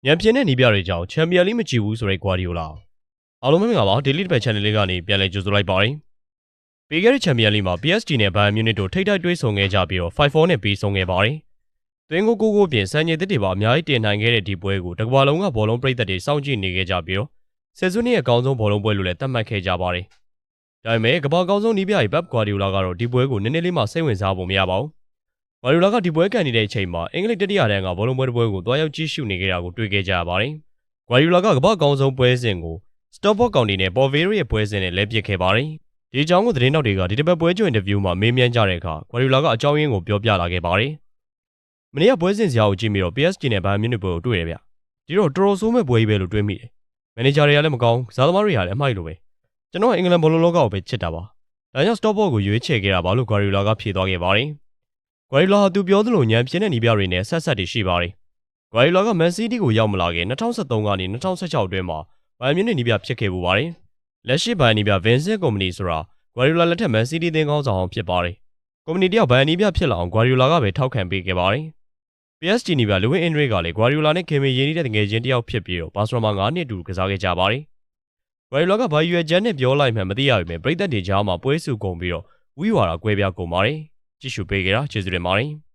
ညံပြင်းတဲ့နီးပြတွေကြောင့်ချန်ပီယံလိမကြည့်ဘူးဆိုတဲ့ကွာဒီယိုလာအားလုံးပဲမင်္ဂလာပါ Daily Bet Channel လေးကနေပြန်လည်ကြိုဆိုလိုက်ပါတယ်။ပြီးခဲ့တဲ့ချန်ပီယံလိမှာ PSG နဲ့ Bayern Munich တို့ထိပ်တိုက်တွေ့ဆုံခဲ့ကြပြီးတော့ 5-4 နဲ့ပြီးဆုံးခဲ့ပါတယ်။သွင်းကိုပြင်စံညစ်တစ်တွေပါအများကြီးတင်နိုင်ခဲ့တဲ့ဒီပွဲကိုတကမ္ဘာလုံးကဘောလုံးပရိသတ်တွေစောင့်ကြည့်နေခဲ့ကြပြီးတော့ဆယ်စုနှစ်ရဲ့အကောင်းဆုံးဘောလုံးပွဲလို့လည်းသတ်မှတ်ခဲ့ကြပါတယ်။ဒါပေမဲ့ကမ္ဘာအကောင်းဆုံးနီးပြကြီး Pep Guardiola ကတော့ဒီပွဲကိုနည်းနည်းလေးမှစိတ်ဝင်စားဖို့မရပါဘူး။ Guardiola ကဒီပွဲကန်နေတဲ့အချိန်မှာအင်္ဂလိပ်တတိယတန်းကဘောလုံးပွဲတစ်ပွဲကိုတွားရောက်ကြည့်ရှုနေခဲ့တာကိုတွေ့ခဲ့ကြရပါတယ်။ Guardiola ကကမ္ဘာအကောင်းဆုံးပွဲစဉ်ကို Stockport ကောင်တီနဲ့ Porvero ရဲ့ပွဲစဉ်နဲ့လဲပစ်ခဲ့ပါတယ်။ဒီအကြောင်းကိုသတင်းတောက်တွေကဒီတစ်ပတ်ပွဲကြိုအင်တာဗျူးမှာမေးမြန်းကြတဲ့အခါ Guardiola ကအကြောင်းရင်းကိုပြောပြလာခဲ့ပါတယ်။မနေ့ကပွဲစဉ်စရာကိုကြည့်ပြီးတော့ PSG နဲ့ Bayern Munich ပွဲကိုတွေ့ရဗျ။ဒီတော့တော်တော်ဆိုးမဲ့ပွဲကြီးပဲလို့တွေးမိတယ်။မန်နေဂျာတွေကလည်းမကောင်း၊ဇာသမားတွေကလည်းအမိုက်လိုပဲ။ကျွန်တော်ကအင်္ဂလန်ဘောလုံးလောကကိုပဲချစ်တာပါ။ဒါကြောင့် Stockport ကိုရွေးချယ်ခဲ့တာပါလို့ Guardiola ကဖြေသွားခဲ့ပါတယ်။ Guardiola ဟာသူပြောသလိုညံပြင်းတဲ့နီးပြတွေနဲ့ဆက်တွေရှိပါတယ်။ Guardiola က Man City ကိုရောက်မလာခင်2013ကနေ2016အတွင်းမှာBayern Munich နီးပြဖြစ်ခဲ့ပူပါတယ်။လက်ရှိ Bayern နီးပြ Vincent Kompany ဆိုတာ Guardiola လက်ထက် Man City သင်းကောင်းဆောင်အောင်ဖြစ်ပါတယ်။ Kompany တယောက် Bayern နီးပြဖြစ်လာအောင် Guardiola ကပဲထောက်ခံပေးခဲ့ပါတယ်။ PSG နီးပြ Luis Enrique ကလည်း Guardiola နဲ့ခင်မင်ရင်းနှီးတဲ့တငယ်ချင်းတယောက်ဖြစ်ပြီးတော့ Barcelona မှာ9နှစ်အတူကစားခဲ့ကြပါတယ်။ Guardiola ကဘာရွယ်ချက်နဲ့ပြောလိုက်မှန်းမသိရပေမဲ့ပရိသတ်တွေကြားမှာပွဲစုကုန်ပြီးတော့ဝိဝါဒကွဲပြားကုန်ပါတယ်။ကြည့်ရှုပေးကြတာကျေးဇူးတင်ပါတယ်။